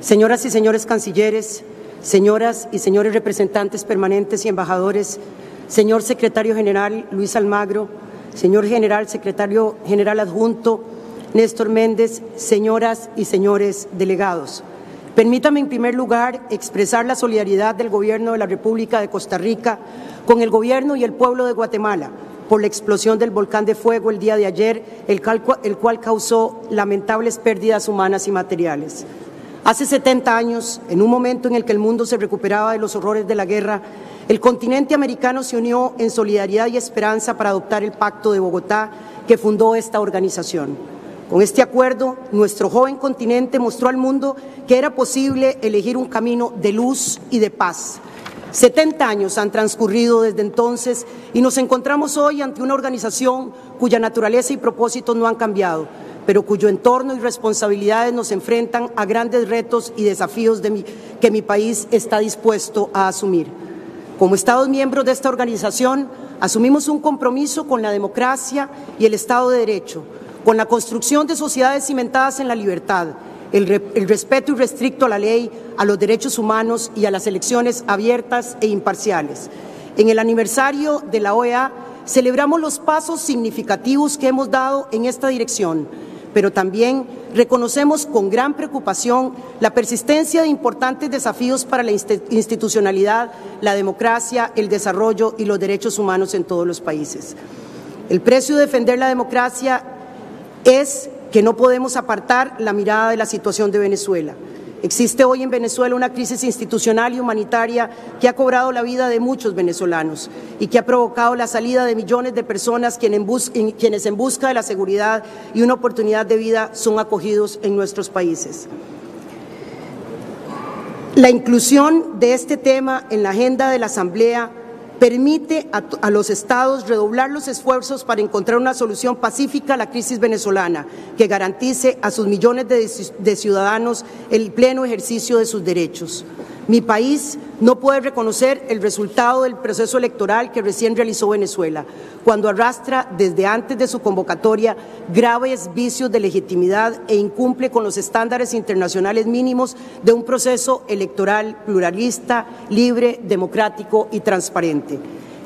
Señoras y señores cancilleres, señoras y señores representantes permanentes y embajadores, señor secretario general Luis Almagro, señor secretario general adjunto Néstor Méndez, señoras y señores delegados. Permítame, en primer lugar, expresar la solidaridad del Gobierno de la República de Costa Rica con el Gobierno y el pueblo de Guatemala por la explosión del volcán de fuego el día de ayer, el cual causó lamentables pérdidas humanas y materiales. Hace 70 años, en un momento en el que el mundo se recuperaba de los horrores de la guerra, el continente americano se unió en solidaridad y esperanza para adoptar el Pacto de Bogotá que fundó esta organización. Con este acuerdo, nuestro joven continente mostró al mundo que era posible elegir un camino de luz y de paz. 70 años han transcurrido desde entonces y nos encontramos hoy ante una organización cuya naturaleza y propósitos no han cambiado, pero cuyo entorno y responsabilidades nos enfrentan a grandes retos y desafíos que mi país está dispuesto a asumir. Como Estados miembros de esta organización, asumimos un compromiso con la democracia y el Estado de Derecho, con la construcción de sociedades cimentadas en la libertad, el respeto irrestricto a la ley, a los derechos humanos y a las elecciones abiertas e imparciales. En el aniversario de la OEA celebramos los pasos significativos que hemos dado en esta dirección, pero también reconocemos con gran preocupación la persistencia de importantes desafíos para la institucionalidad, la democracia, el desarrollo y los derechos humanos en todos los países. El precio de defender la democracia es que no podemos apartar la mirada de la situación de Venezuela. Existe hoy en Venezuela una crisis institucional y humanitaria que ha cobrado la vida de muchos venezolanos y que ha provocado la salida de millones de personas quienes en busca de la seguridad y una oportunidad de vida son acogidos en nuestros países. La inclusión de este tema en la agenda de la Asamblea permite a los estados redoblar los esfuerzos para encontrar una solución pacífica a la crisis venezolana que garantice a sus millones de ciudadanos el pleno ejercicio de sus derechos. Mi país no puede reconocer el resultado del proceso electoral que recién realizó Venezuela, cuando arrastra desde antes de su convocatoria graves vicios de legitimidad e incumple con los estándares internacionales mínimos de un proceso electoral pluralista, libre, democrático y transparente.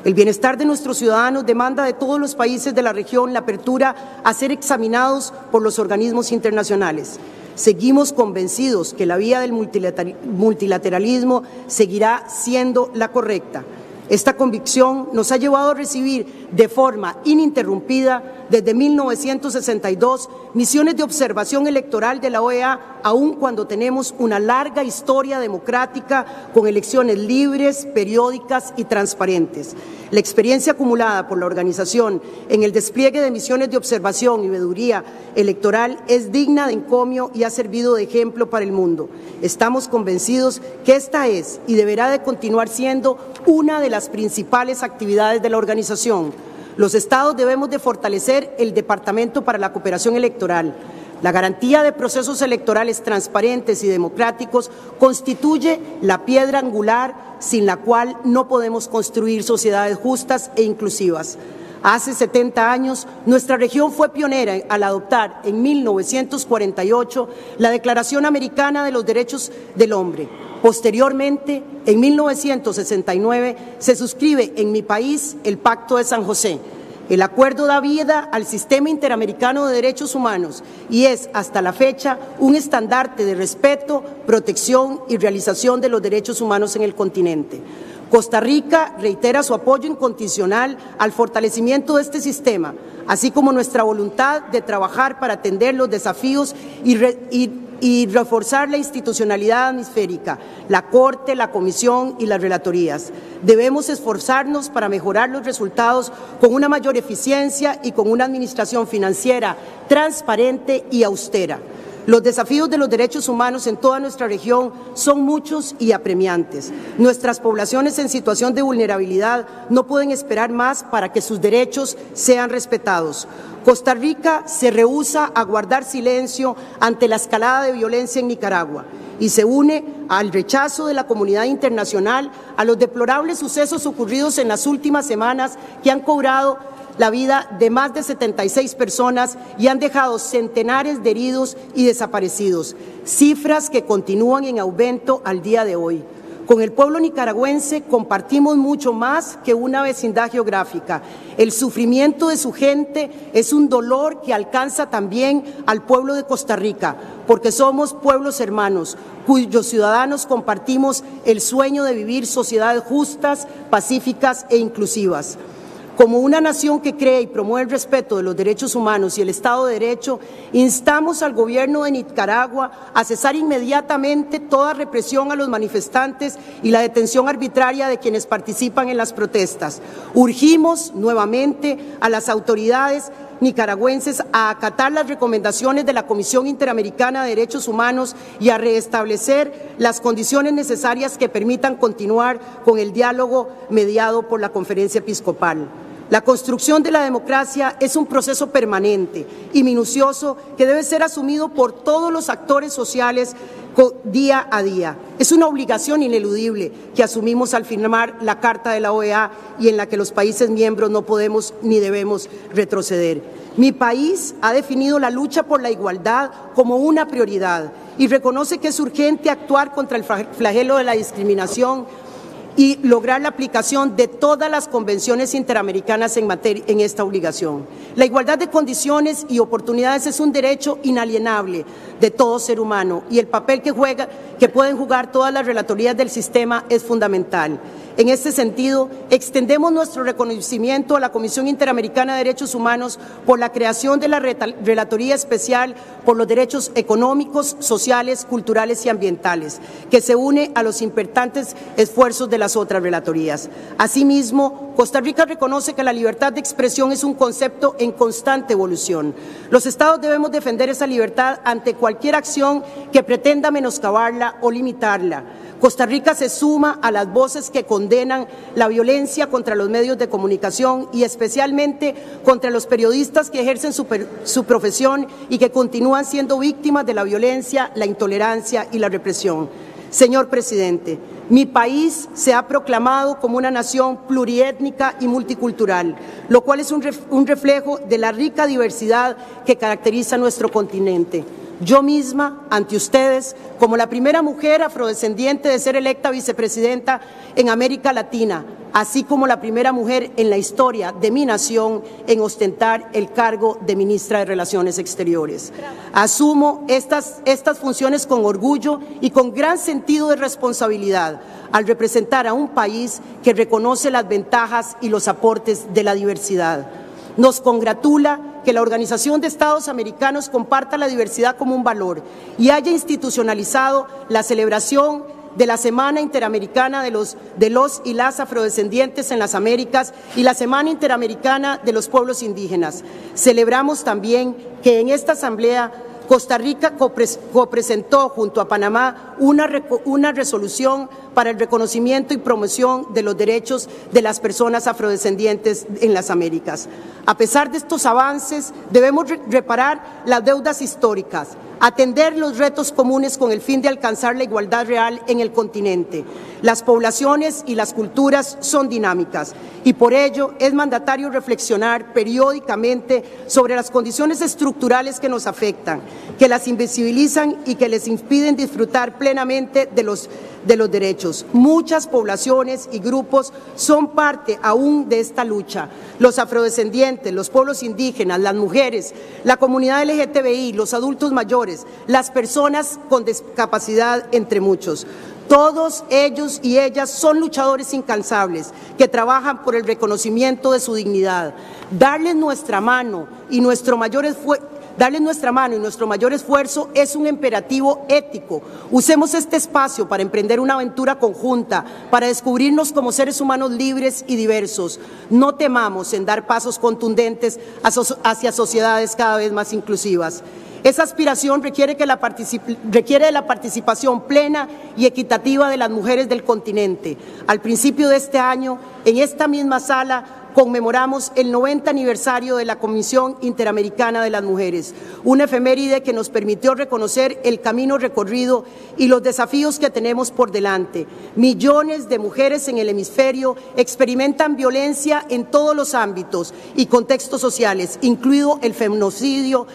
El bienestar de nuestros ciudadanos demanda de todos los países de la región la apertura a ser examinados por los organismos internacionales. Seguimos convencidos que la vía del multilateralismo seguirá siendo la correcta. Esta convicción nos ha llevado a recibir de forma ininterrumpida desde 1962 misiones de observación electoral de la OEA, aun cuando tenemos una larga historia democrática con elecciones libres, periódicas y transparentes. La experiencia acumulada por la organización en el despliegue de misiones de observación y veeduría electoral es digna de encomio y ha servido de ejemplo para el mundo. Estamos convencidos que esta es y deberá de continuar siendo una de las principales actividades de la organización. Los estados debemos de fortalecer el Departamento para la Cooperación Electoral. La garantía de procesos electorales transparentes y democráticos constituye la piedra angular sin la cual no podemos construir sociedades justas e inclusivas. Hace 70 años, nuestra región fue pionera al adoptar en 1948 la Declaración Americana de los Derechos del Hombre. Posteriormente, en 1969, se suscribe en mi país el Pacto de San José. El acuerdo da vida al Sistema Interamericano de Derechos Humanos y es, hasta la fecha, un estandarte de respeto, protección y realización de los derechos humanos en el continente. Costa Rica reitera su apoyo incondicional al fortalecimiento de este sistema, así como nuestra voluntad de trabajar para atender los desafíos y reforzar la institucionalidad hemisférica, la Corte, la Comisión y las relatorías. Debemos esforzarnos para mejorar los resultados con una mayor eficiencia y con una administración financiera transparente y austera. Los desafíos de los derechos humanos en toda nuestra región son muchos y apremiantes. Nuestras poblaciones en situación de vulnerabilidad no pueden esperar más para que sus derechos sean respetados. Costa Rica se rehúsa a guardar silencio ante la escalada de violencia en Nicaragua y se une al rechazo de la comunidad internacional a los deplorables sucesos ocurridos en las últimas semanas que han cobrado la vida de más de 76 personas y han dejado centenares de heridos y desaparecidos, cifras que continúan en aumento al día de hoy. Con el pueblo nicaragüense compartimos mucho más que una vecindad geográfica. El sufrimiento de su gente es un dolor que alcanza también al pueblo de Costa Rica, porque somos pueblos hermanos, cuyos ciudadanos compartimos el sueño de vivir sociedades justas, pacíficas e inclusivas. Como una nación que cree y promueve el respeto de los derechos humanos y el Estado de Derecho, instamos al gobierno de Nicaragua a cesar inmediatamente toda represión a los manifestantes y la detención arbitraria de quienes participan en las protestas. Urgimos nuevamente a las autoridades nicaragüenses a acatar las recomendaciones de la Comisión Interamericana de Derechos Humanos y a restablecer las condiciones necesarias que permitan continuar con el diálogo mediado por la Conferencia Episcopal. La construcción de la democracia es un proceso permanente y minucioso que debe ser asumido por todos los actores sociales día a día. Es una obligación ineludible que asumimos al firmar la Carta de la OEA y en la que los países miembros no podemos ni debemos retroceder. Mi país ha definido la lucha por la igualdad como una prioridad y reconoce que es urgente actuar contra el flagelo de la discriminación y lograr la aplicación de todas las convenciones interamericanas en esta obligación. La igualdad de condiciones y oportunidades es un derecho inalienable de todo ser humano y el papel que pueden jugar todas las relatorías del sistema es fundamental. En este sentido, extendemos nuestro reconocimiento a la Comisión Interamericana de Derechos Humanos por la creación de la Relatoría Especial por los Derechos Económicos, Sociales, Culturales y Ambientales, que se une a los importantes esfuerzos de las otras relatorías. Asimismo, Costa Rica reconoce que la libertad de expresión es un concepto en constante evolución. Los Estados debemos defender esa libertad ante cualquier acción que pretenda menoscabarla o limitarla. Costa Rica se suma a las voces que condenan la violencia contra los medios de comunicación y especialmente contra los periodistas que ejercen su profesión y que continúan siendo víctimas de la violencia, la intolerancia y la represión. Señor presidente, mi país se ha proclamado como una nación pluriétnica y multicultural, lo cual es un reflejo de la rica diversidad que caracteriza nuestro continente. Yo misma, ante ustedes, como la primera mujer afrodescendiente de ser electa vicepresidenta en América Latina, así como la primera mujer en la historia de mi nación en ostentar el cargo de ministra de Relaciones Exteriores. Asumo estas funciones con orgullo y con gran sentido de responsabilidad al representar a un país que reconoce las ventajas y los aportes de la diversidad. Nos congratula que la Organización de Estados Americanos comparta la diversidad como un valor y haya institucionalizado la celebración de la Semana Interamericana de los y las afrodescendientes en las Américas y la Semana Interamericana de los Pueblos Indígenas. Celebramos también que en esta asamblea Costa Rica copresentó junto a Panamá una resolución para el reconocimiento y promoción de los derechos de las personas afrodescendientes en las Américas. A pesar de estos avances, debemos reparar las deudas históricas, atender los retos comunes con el fin de alcanzar la igualdad real en el continente. Las poblaciones y las culturas son dinámicas y por ello es mandatario reflexionar periódicamente sobre las condiciones estructurales que nos afectan, que las invisibilizan y que les impiden disfrutar plenamente de los derechos. Muchas poblaciones y grupos son parte aún de esta lucha. Los afrodescendientes, los pueblos indígenas, las mujeres, la comunidad LGTBI, los adultos mayores, las personas con discapacidad, entre muchos. Todos ellos y ellas son luchadores incansables que trabajan por el reconocimiento de su dignidad. Darles nuestra mano y nuestro mayor esfuerzo es un imperativo ético. Usemos este espacio para emprender una aventura conjunta, para descubrirnos como seres humanos libres y diversos. No temamos en dar pasos contundentes hacia sociedades cada vez más inclusivas. Esa aspiración requiere de la participación plena y equitativa de las mujeres del continente. Al principio de este año, en esta misma sala, conmemoramos el 90 aniversario de la Comisión Interamericana de las Mujeres, una efeméride que nos permitió reconocer el camino recorrido y los desafíos que tenemos por delante. Millones de mujeres en el hemisferio experimentan violencia en todos los ámbitos y contextos sociales, incluido el femicidio,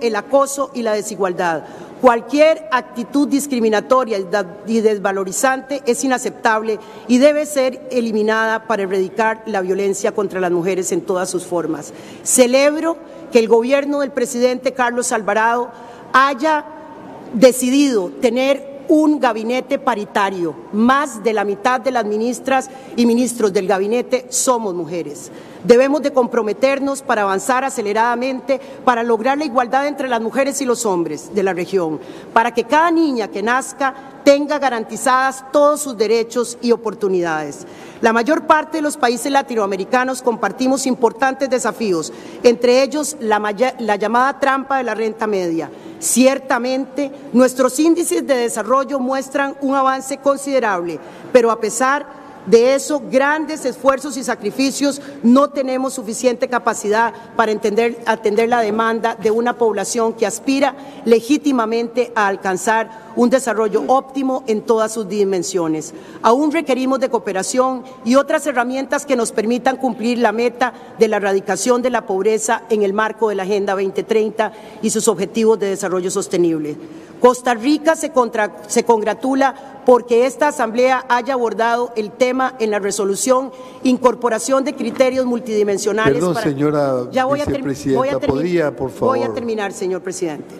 el acoso y la desigualdad. Cualquier actitud discriminatoria y desvalorizante es inaceptable y debe ser eliminada para erradicar la violencia contra las mujeres en todas sus formas. Celebro que el gobierno del presidente Carlos Alvarado haya decidido tener un gabinete paritario. Más de la mitad de las ministras y ministros del gabinete somos mujeres. Debemos de comprometernos para avanzar aceleradamente para lograr la igualdad entre las mujeres y los hombres de la región, para que cada niña que nazca tenga garantizadas todos sus derechos y oportunidades. La mayor parte de los países latinoamericanos compartimos importantes desafíos, entre ellos la llamada trampa de la renta media. Ciertamente, nuestros índices de desarrollo muestran un avance considerable, pero a pesar de eso, grandes esfuerzos y sacrificios, no tenemos suficiente capacidad para atender la demanda de una población que aspira legítimamente a alcanzar un desarrollo óptimo en todas sus dimensiones. Aún requerimos de cooperación y otras herramientas que nos permitan cumplir la meta de la erradicación de la pobreza en el marco de la Agenda 2030 y sus objetivos de desarrollo sostenible. Costa Rica se congratula porque esta Asamblea haya abordado el tema en la resolución incorporación de criterios multidimensionales. Perdón, señora vicepresidenta, ¿podría, por favor? Voy a terminar, señor presidente.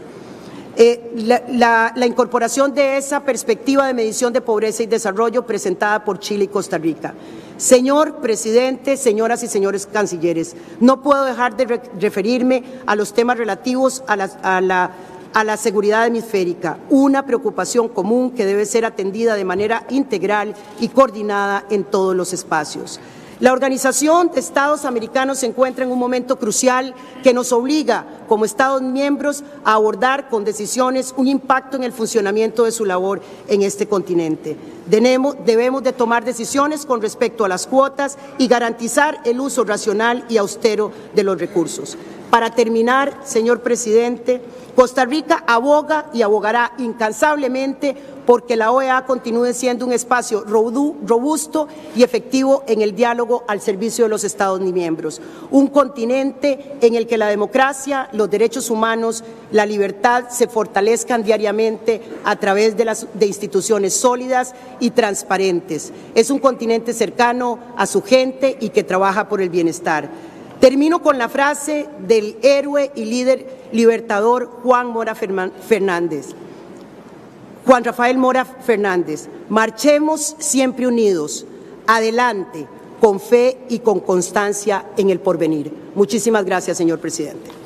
La incorporación de esa perspectiva de medición de pobreza y desarrollo presentada por Chile y Costa Rica. Señor presidente, señoras y señores cancilleres, no puedo dejar de referirme a los temas relativos a la seguridad hemisférica, una preocupación común que debe ser atendida de manera integral y coordinada en todos los espacios. La Organización de Estados Americanos se encuentra en un momento crucial que nos obliga, como Estados miembros, a abordar con decisiones un impacto en el funcionamiento de su labor en este continente. Debemos de tomar decisiones con respecto a las cuotas y garantizar el uso racional y austero de los recursos. Para terminar, señor presidente, Costa Rica aboga y abogará incansablemente porque la OEA continúe siendo un espacio robusto y efectivo en el diálogo al servicio de los Estados miembros, un continente en el que la democracia, los derechos humanos, la libertad se fortalezcan diariamente a través de instituciones sólidas y transparentes. Es un continente cercano a su gente y que trabaja por el bienestar. Termino con la frase del héroe y líder libertador Juan Rafael Mora Fernández. Marchemos siempre unidos, adelante, con fe y con constancia en el porvenir. Muchísimas gracias, señor presidente.